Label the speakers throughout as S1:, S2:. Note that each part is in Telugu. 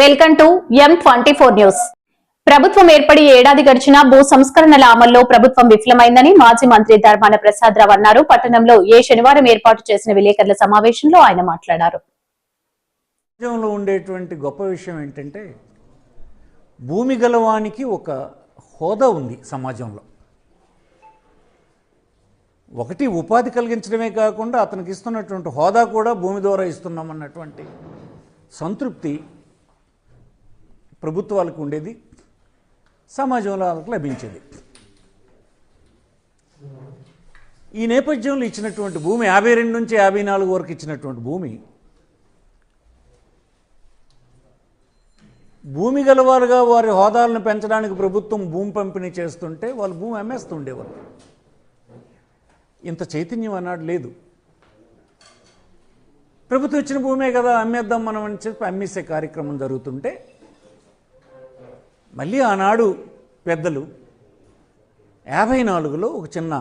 S1: Welcome to M24 news. ప్రభుత్వం ఏర్పడి ఏడాది గడిచినా భూ సంస్కరణల అమల్లో ప్రభుత్వం విఫలమైందని మాజీ మంత్రి ధర్మాన ప్రసాద్ రావు అన్నారు. పట్టణంలో శనివారం ఏర్పాటు చేసిన విలేకరుల సమావేశంలో ఆయన మాట్లాడారు.
S2: సమాజంలో ఉండేటువంటి గొప్ప విషయం ఏంటంటే భూమి గలవానికి ఒక హోదా ఉంది సమాజంలో. ఒకటి ఉపాధి కలిగించడమే కాకుండా అతనికి ఇస్తున్నటువంటి హోదా కూడా భూమి ద్వారా ఇస్తున్నామన్నటువంటి సంతృప్తి ప్రభుత్వాలకు ఉండేది, సమాజంలో వాళ్ళకు లభించేది. ఈ నేపథ్యంలో ఇచ్చినటువంటి భూమి 52 నుంచి 54 వరకు ఇచ్చినటువంటి భూమి గలవారుగా వారి హోదాలను పెంచడానికి ప్రభుత్వం భూమి పంపిణీ చేస్తుంటే వాళ్ళు భూమి అమ్మేస్తుండేవారు. ఇంత చైతన్యం అన్నాడు లేదు. ప్రభుత్వం ఇచ్చిన భూమే కదా అమ్మేద్దాం మనం అని చెప్పి అమ్మేసే కార్యక్రమం జరుగుతుంటే మళ్ళీ ఆనాడు పెద్దలు 54లో ఒక చిన్న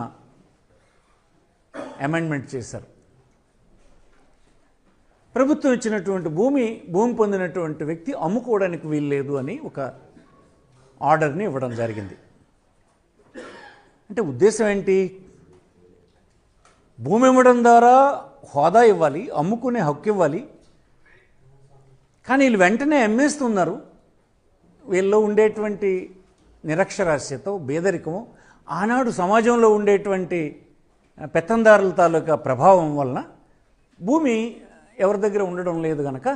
S2: అమెండ్మెంట్ చేశారు. ప్రభుత్వం ఇచ్చినటువంటి భూమి పొందినటువంటి వ్యక్తి అమ్ముకోవడానికి వీల్లేదు అని ఒక ఆర్డర్ని ఇవ్వడం జరిగింది. అంటే ఉద్దేశం ఏంటి? భూమి ఇవ్వడం ద్వారా హోదా ఇవ్వాలి, అమ్ముకునే హక్కు ఇవ్వాలి. కానీ వీళ్ళు వెంటనే అమ్మేస్తున్నారు. వీళ్ళలో ఉండేటువంటి నిరక్షరాస్యత, పేదరికము, ఆనాడు సమాజంలో ఉండేటువంటి పెత్తందారుల తాలూకా ప్రభావం వలన భూమి ఎవరి దగ్గర ఉండడం లేదు కనుక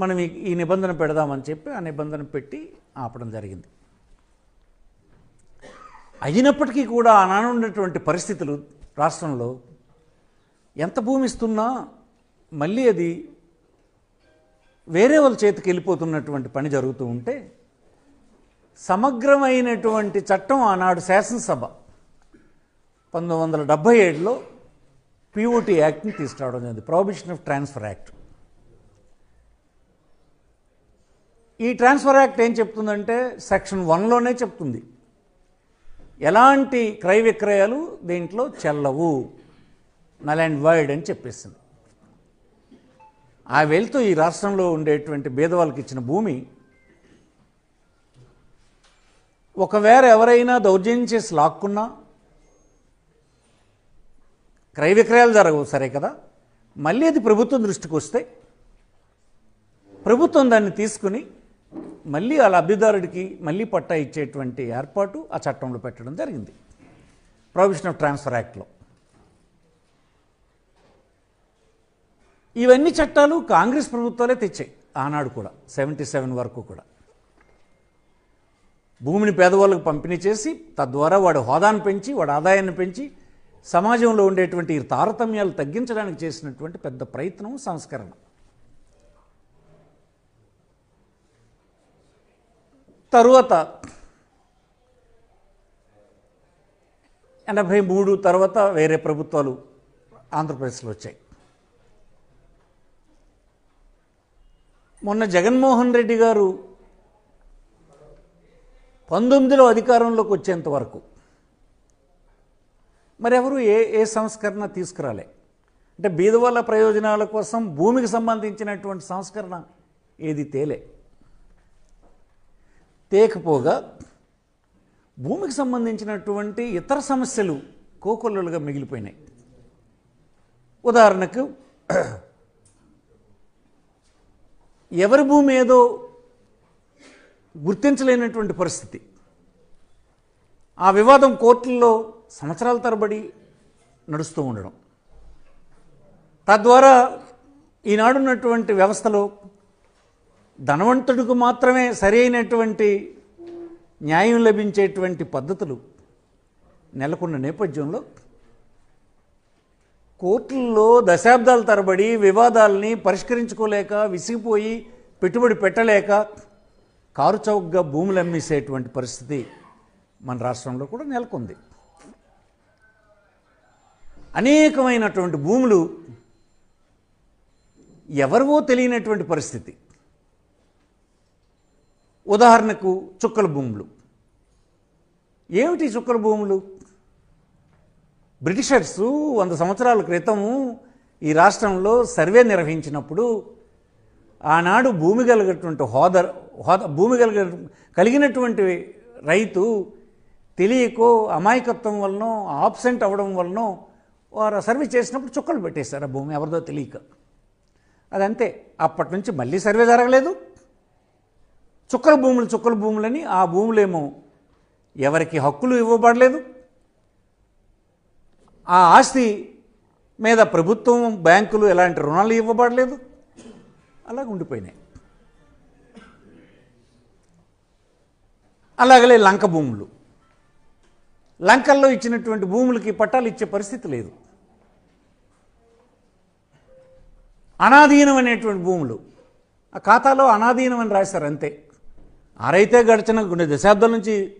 S2: మనం ఈ నిబంధన పెడదామని చెప్పి ఆ నిబంధన పెట్టి ఆపడం జరిగింది. అయినప్పటికీ కూడా ఆనాడు ఉన్నటువంటి పరిస్థితులు రాష్ట్రంలో ఎంత భూమి ఇస్తున్నా మళ్ళీ అది వేరే వాళ్ళ చేతికి వెళ్ళిపోతున్నటువంటి పని జరుగుతూ ఉంటే సమగ్రమైనటువంటి చట్టం ఆనాడు శాసనసభ 1977లో POT యాక్ట్ని తీసుకురావడం జరిగింది, ప్రొహిబిషన్ ఆఫ్ ట్రాన్స్ఫర్ యాక్ట్. ఈ ట్రాన్స్ఫర్ యాక్ట్ ఏం చెప్తుందంటే సెక్షన్ 1లోనే చెప్తుంది ఎలాంటి క్రయ విక్రయాలు దీంట్లో చెల్లవు, నల్ అండ్ వైడ్ అని చెప్పేసింది. ఆ వెళ్తూ ఈ రాష్ట్రంలో ఉండేటువంటి పేదవాళ్ళకి ఇచ్చిన భూమి ఒకవేళ ఎవరైనా దౌర్జన్యం చేసి లాక్కున్నా క్రయ విక్రయాలు జరగవు, సరే కదా. మళ్ళీ అది ప్రభుత్వం దృష్టికి వస్తే ప్రభుత్వం దాన్ని తీసుకుని మళ్ళీ ఆ లబ్ధిదారుడికి మళ్ళీ పట్టా ఇచ్చేటువంటి ఏర్పాటు ఆ చట్టంలో పెట్టడం జరిగింది, ప్రొహిబిషన్ ఆఫ్ ట్రాన్స్ఫర్ యాక్ట్లో. ఇవన్నీ చట్టాలు కాంగ్రెస్ ప్రభుత్వాలే తెచ్చాయి ఆనాడు కూడా, 77 వరకు కూడా. భూమిని పేదవాళ్ళకు పంపిణీ చేసి తద్వారా వాడి హోదాను పెంచి వాడి ఆదాయాన్ని పెంచి సమాజంలో ఉండేటువంటి తారతమ్యాలు తగ్గించడానికి చేసినటువంటి పెద్ద ప్రయత్నం, సంస్కరణ. తరువాత 83 తర్వాత వేరే ప్రభుత్వాలు ఆంధ్రప్రదేశ్లో వచ్చాయి. మొన్న జగన్మోహన్ రెడ్డి గారు 19లో అధికారంలోకి వచ్చేంత వరకు మరి ఎవరు ఏ సంస్కరణ తీసుకురాలే. అంటే బీదవాళ్ళ ప్రయోజనాల కోసం భూమికి సంబంధించినటువంటి సంస్కరణ ఏది తేకపోగా భూమికి సంబంధించినటువంటి ఇతర సమస్యలు కోకొల్లలుగా మిగిలిపోయినాయి. ఉదాహరణకు ఎవరి భూమి ఏదో గుర్తించలేనటువంటి పరిస్థితి, ఆ వివాదం కోర్టుల్లో సంవత్సరాల తరబడి నడుస్తూ ఉండడం, తద్వారా ఈనాడున్నటువంటి వ్యవస్థలో ధనవంతుడికి మాత్రమే సరి అయినటువంటి న్యాయం లభించేటువంటి పద్ధతులు నెలకొన్న నేపథ్యంలో కోర్టుల్లో దశాబ్దాల తరబడి వివాదాలని పరిష్కరించుకోలేక విసిగిపోయి పెట్టుబడి పెట్టలేక కారు చౌకగా భూములు అమ్మేసేటువంటి పరిస్థితి మన రాష్ట్రంలో కూడా నెలకొంది. అనేకమైనటువంటి భూములు ఎవరివో తెలియనటువంటి పరిస్థితి. ఉదాహరణకు చుక్కల భూములు. ఏమిటి చుక్కల భూములు? బ్రిటిషర్సు 100 సంవత్సరాల క్రితం ఈ రాష్ట్రంలో సర్వే నిర్వహించినప్పుడు ఆనాడు భూమి కలిగినటువంటి భూమి కలిగినటువంటి రైతు తెలియకో అమాయకత్వం వలనో ఆబ్సెంట్ అవ్వడం వలనో వారు సర్వే చేసినప్పుడు చుక్కలు పెట్టేశారు ఆ భూమి ఎవరిదో తెలియక. అదంతే. అప్పటి నుంచి మళ్ళీ సర్వే జరగలేదు. చుక్కల భూములని ఆ భూములేమో ఎవరికి హక్కులు ఇవ్వబడలేదు. ఆ ఆస్తి మీద ప్రభుత్వం బ్యాంకులు ఎలాంటి రుణాలు ఇవ్వబడలేదు. అలాగ ఉండిపోయినాయి. అలాగలే లంక భూములు, లంకల్లో ఇచ్చినటువంటి భూములకి పట్టాలు ఇచ్చే పరిస్థితి లేదు. అనాధీనం అనేటువంటి భూములు ఆ ఖాతాలో అనాధీనం అని రాశారు అంతే. ఆ రైతే గడిచిన కొన్ని దశాబ్దాల నుంచి